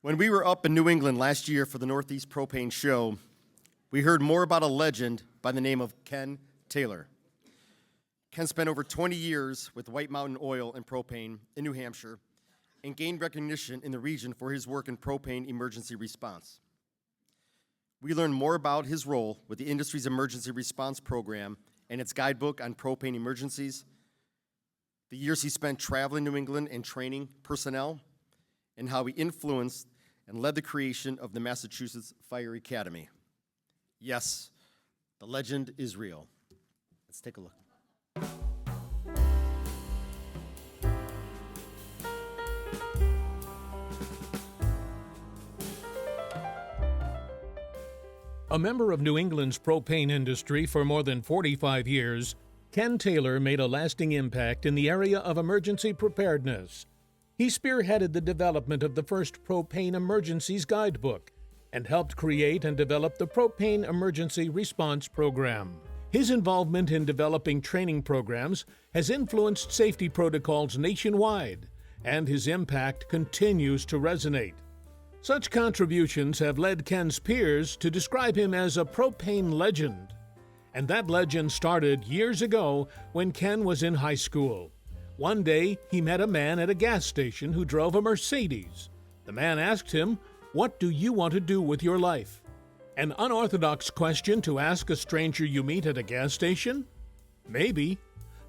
When we were up in New England last year for the Northeast Propane Show, we heard more about a legend by the name of Ken Taylor. Ken spent over 20 years with White Mountain Oil and Propane in New Hampshire and gained recognition in the region for his work in propane emergency response. We learned more about his role with the industry's emergency response program and its guidebook on propane emergencies, the years he spent traveling New England and training personnel, and how he influenced and led the creation of the Massachusetts Fire Academy. Yes, the legend is real. Let's take a look. A member of New England's propane industry for more than 45 years, Ken Taylor made a lasting impact in the area of emergency preparedness. He spearheaded the development of the first Propane Emergencies Guidebook and helped create and develop the Propane Emergency Response Program. His involvement in developing training programs has influenced safety protocols nationwide, and his impact continues to resonate. Such contributions have led Ken's peers to describe him as a propane legend. And that legend started years ago when Ken was in high school. One day, he met a man at a gas station who drove a Mercedes. The man asked him, "What do you want to do with your life?" An unorthodox question to ask a stranger you meet at a gas station? Maybe.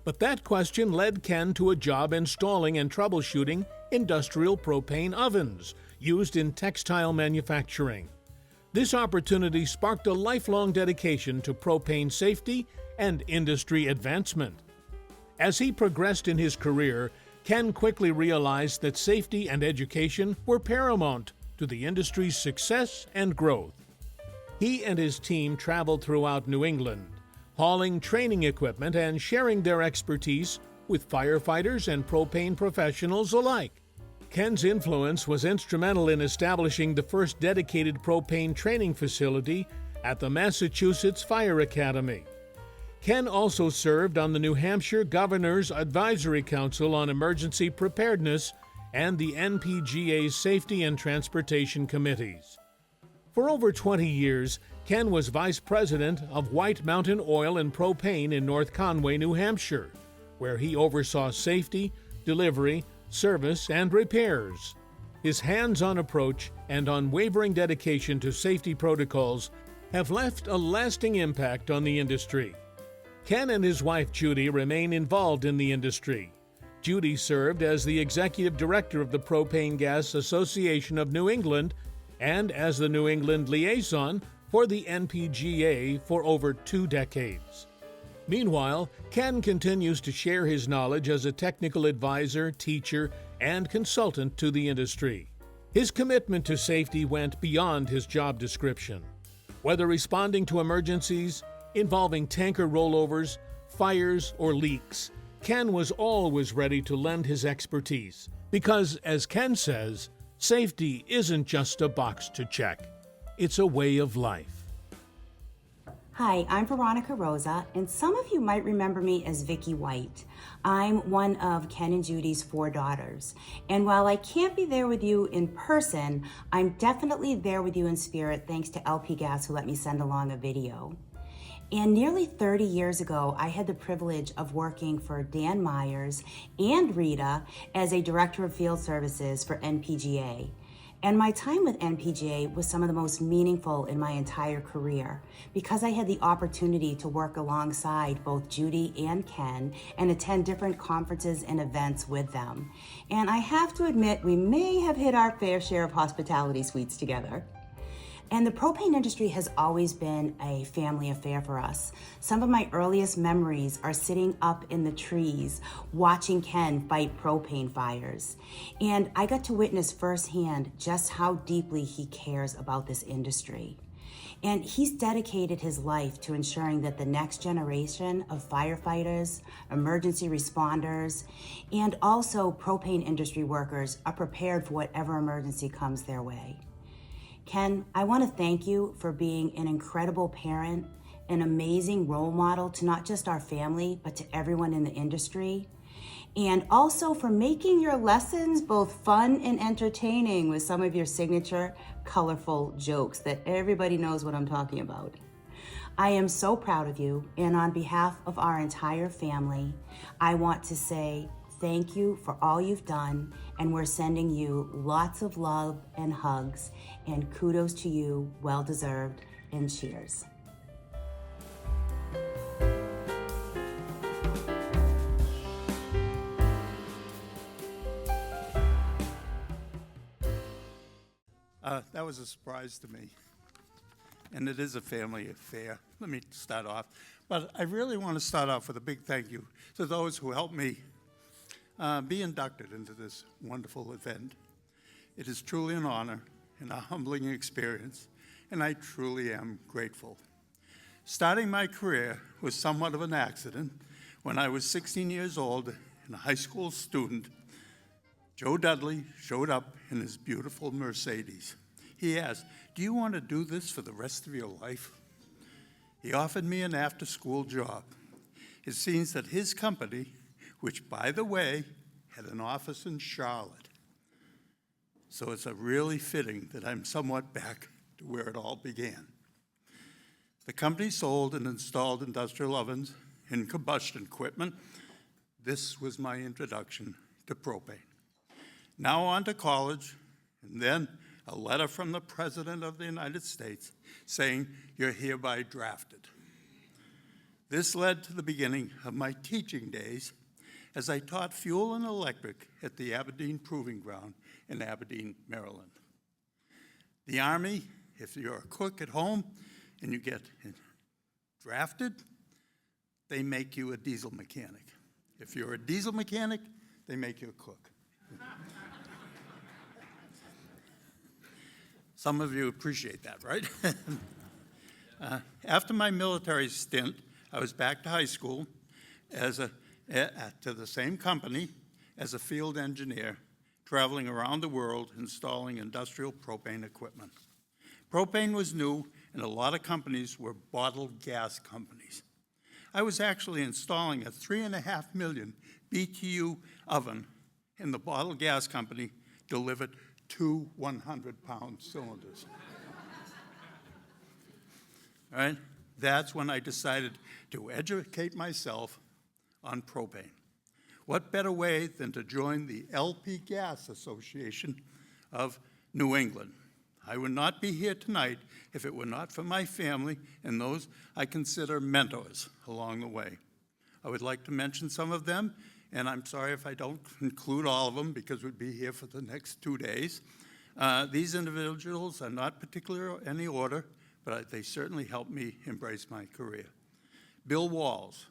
But that question led Ken to a job installing and troubleshooting industrial propane ovens used in textile manufacturing. This opportunity sparked a lifelong dedication to propane safety and industry advancement. As he progressed in his career, Ken quickly realized that safety and education were paramount to the industry's success and growth. He and his team traveled throughout New England, hauling training equipment and sharing their expertise with firefighters and propane professionals alike. Ken's influence was instrumental in establishing the first dedicated propane training facility at the Massachusetts Fire Academy. Ken also served on the New Hampshire Governor's Advisory Council on Emergency Preparedness and the NPGA's Safety and Transportation Committees. For over 20 years, Ken was Vice President of White Mountain Oil and Propane in North Conway, New Hampshire, where he oversaw safety, delivery, service, and repairs. His hands-on approach and unwavering dedication to safety protocols have left a lasting impact on the industry. Ken and his wife Judy remain involved in the industry. Judy served as the Executive Director of the Propane Gas Association of New England and as the New England liaison for the NPGA for over 2 decades. Meanwhile, Ken continues to share his knowledge as a technical advisor, teacher, and consultant to the industry. His commitment to safety went beyond his job description. Whether responding to emergencies, involving tanker rollovers, fires, or leaks, Ken was always ready to lend his expertise. Because, as Ken says, safety isn't just a box to check. It's a way of life. Hi, I'm Veronica Rosa, and some of you might remember me as Vicki White. I'm one of Ken and Judy's 4 daughters. And while I can't be there with you in person, I'm definitely there with you in spirit thanks to LP Gas who let me send along a video. And nearly 30 years ago, I had the privilege of working for Dan Myers and Rita as a Director of Field Services for NPGA. And my time with NPGA was some of the most meaningful in my entire career because I had the opportunity to work alongside both Judy and Ken and attend different conferences and events with them. And I have to admit, we may have hit our fair share of hospitality suites together. And the propane industry has always been a family affair for us. Some of my earliest memories are sitting up in the trees, watching Ken fight propane fires. And I got to witness firsthand just how deeply he cares about this industry. And he's dedicated his life to ensuring that the next generation of firefighters, emergency responders, and also propane industry workers are prepared for whatever emergency comes their way. Ken, I want to thank you for being an incredible parent, an amazing role model to not just our family, but to everyone in the industry. and also for making your lessons both fun and entertaining with some of your signature colorful jokes that everybody knows what I'm talking about. I am so proud of you, and on behalf of our entire family, I want to say thank you for all you've done, and we're sending you lots of love and hugs, and kudos to you, well deserved, and cheers. That was a surprise to me, and it is a family affair. Let me start off. But I really want to start off with a big thank you to those who helped me be inducted into this wonderful event. It is truly an honor and a humbling experience, and I truly am grateful. Starting my career was somewhat of an accident. When I was 16 years old and a high school student, Joe Dudley showed up in his beautiful Mercedes. He asked, "Do you want to do this for the rest of your life?" He offered me an after-school job. It seems that his company, which, by the way, had an office in Charlotte, so it's a really fitting that I'm somewhat back to where it all began. The company sold and installed industrial ovens and combustion equipment. This was my introduction to propane. Now on to college, and then a letter from the President of the United States saying, "You're hereby drafted." This led to the beginning of my teaching days as I taught fuel and electric at the Aberdeen Proving Ground in Aberdeen, Maryland. The Army, if you're a cook at home and you get drafted, they make you a diesel mechanic. If you're a diesel mechanic, they make you a cook. Some of you appreciate that, right? After my military stint, I was back to high school to the same company as a field engineer, traveling around the world installing industrial propane equipment. Propane was new, and a lot of companies were bottled gas companies. I was actually installing a 3.5 million BTU oven, and the bottled gas company delivered 2 100-pound cylinders. All right? That's when I decided to educate myself on propane. What better way than to join the LP Gas Association of New England? I would not be here tonight if it were not for my family and those I consider mentors along the way. I would like to mention some of them, and I'm sorry if I don't include all of them because we'd be here for the next 2 days. These individuals are not particular in any order, but they certainly helped me embrace my career. Bill Walls,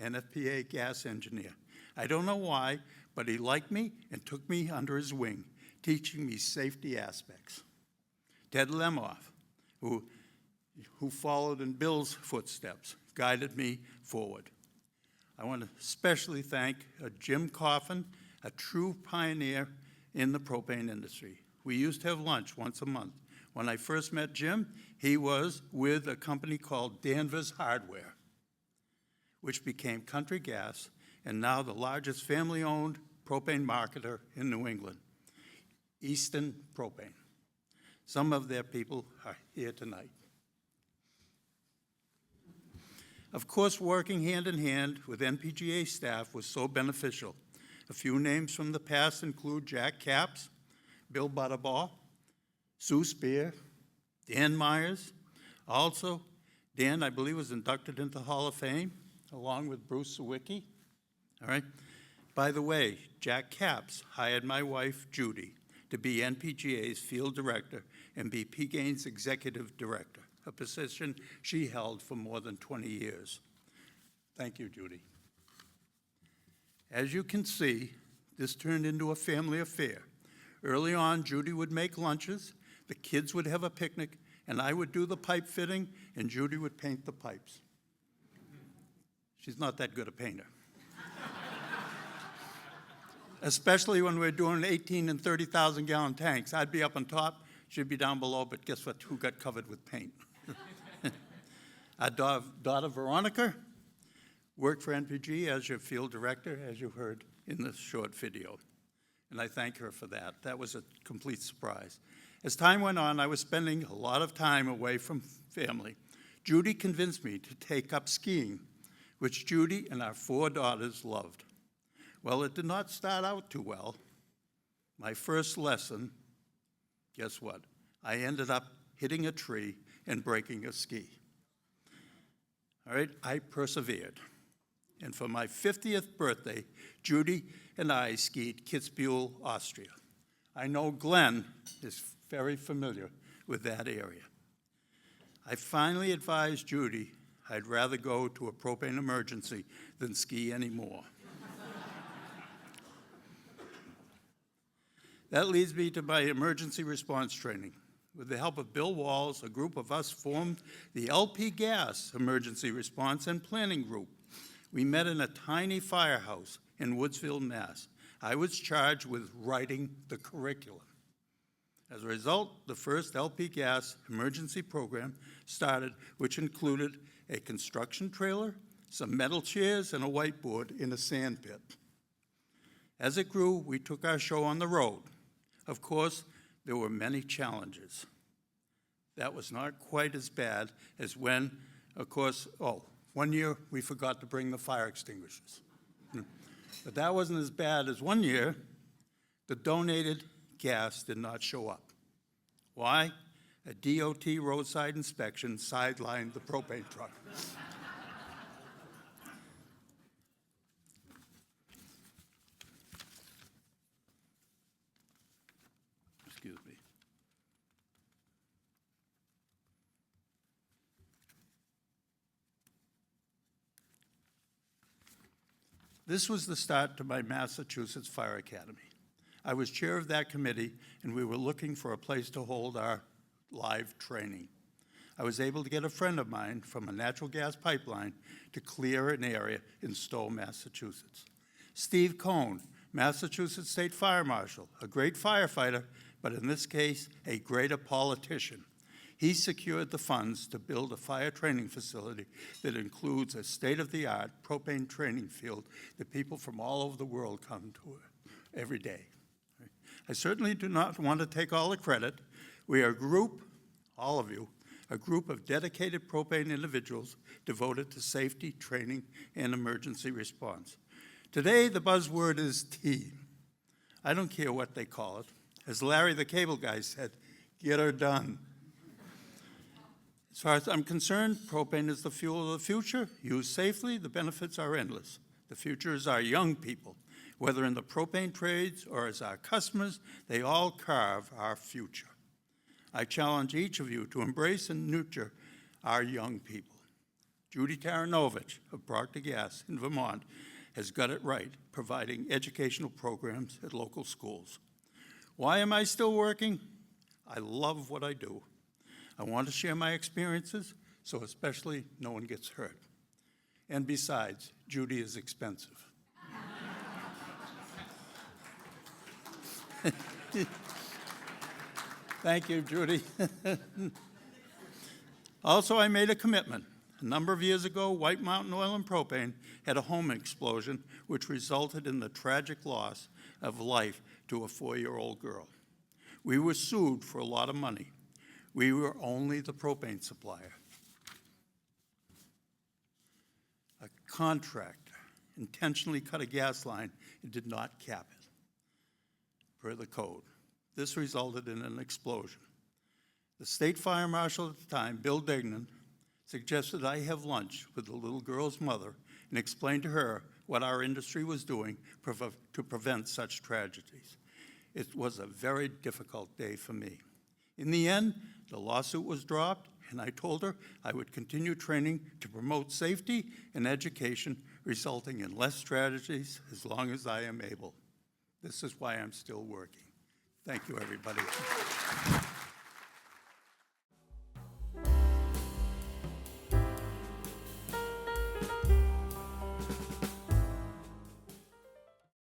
NFPA gas engineer. I don't know why, but he liked me and took me under his wing, teaching me safety aspects. Ted Lemoff, who followed in Bill's footsteps, guided me forward. I want to especially thank Jim Coffin, a true pioneer in the propane industry. We used to have lunch once a month. When I first met Jim, he was with a company called Danvers Hardware, which became Country Gas, and now the largest family-owned propane marketer in New England, Easton Propane. Some of their people are here tonight. Of course, working hand in hand with NPGA staff was so beneficial. A few names from the past include Jack Capps, Bill Butterball, Sue Spear, Dan Myers. Also, Dan, I believe, was inducted into the Hall of Fame, along with Bruce Sawicki. All right. By the way, Jack Capps hired my wife, Judy, to be NPGA's field director and be P-Gain's executive director, a position she held for more than 20 years. Thank you, Judy. As you can see, this turned into a family affair. Early on, Judy would make lunches, the kids would have a picnic, and I would do the pipe fitting, and Judy would paint the pipes. She's not that good a painter. Especially when we're doing 18 and 30,000 gallon tanks. I'd be up on top, she'd be down below, but guess what? Who got covered with paint? Our daughter, Veronica, worked for NPG as your field director, as you heard in the short video, and I thank her for that. That was a complete surprise. As time went on, I was spending a lot of time away from family. Judy convinced me to take up skiing, which Judy and our 4 daughters loved. Well, it did not start out too well. My first lesson, guess what? I ended up hitting a tree and breaking a ski. All right, I persevered. And for my 50th birthday, Judy and I skied Kitzbühel, Austria. I know Glenn is very familiar with that area. I finally advised Judy I'd rather go to a propane emergency than ski anymore. That leads me to my emergency response training. With the help of Bill Walls, a group of us formed the LP Gas Emergency Response and Planning Group. We met in a tiny firehouse in Woodsville, Mass. I was charged with writing the curriculum. As a result, the first LP Gas emergency program started, which included a construction trailer, some metal chairs, and a whiteboard in a sand pit. As it grew, we took our show on the road. Of course, there were many challenges. That was not quite as bad as when, of course, one year we forgot to bring the fire extinguishers. But that wasn't as bad as one year the donated gas did not show up. Why? A DOT roadside inspection sidelined the propane truck. Excuse me. This was the start to my Massachusetts Fire Academy. I was chair of that committee, and we were looking for a place to hold our live training. I was able to get a friend of mine from a natural gas pipeline to clear an area in Stowe, Massachusetts. Steve Cohn, Massachusetts State Fire Marshal, a great firefighter, but in this case, a greater politician. He secured the funds to build a fire training facility that includes a state-of-the-art propane training field that people from all over the world come to every day. I certainly do not want to take all the credit. We are a group, all of you, a group of dedicated propane individuals devoted to safety, training, and emergency response. Today, the buzzword is team. I don't care what they call it. As Larry the Cable Guy said, get her done. As far as I'm concerned, propane is the fuel of the future. Used safely, the benefits are endless. The future is our young people. Whether in the propane trades or as our customers, they all carve our future. I challenge each of you to embrace and nurture our young people. Judy Taranovich of Procter Gas in Vermont has got it right, providing educational programs at local schools. Why am I still working? I love what I do. I want to share my experiences, so especially no one gets hurt. And besides, Judy is expensive. Thank you, Judy. Also, I made a commitment. A number of years ago, White Mountain Oil and Propane had a home explosion, which resulted in the tragic loss of life to a 4-year-old girl. We were sued for a lot of money. We were only the propane supplier. A contractor intentionally cut a gas line and did not cap it, per the code. This resulted in an explosion. The state fire marshal at the time, Bill Dignan, suggested I have lunch with the little girl's mother and explain to her what our industry was doing to prevent such tragedies. It was a very difficult day for me. In the end, the lawsuit was dropped, and I told her I would continue training to promote safety and education, resulting in less tragedies as long as I am able. This is why I'm still working. Thank you, everybody.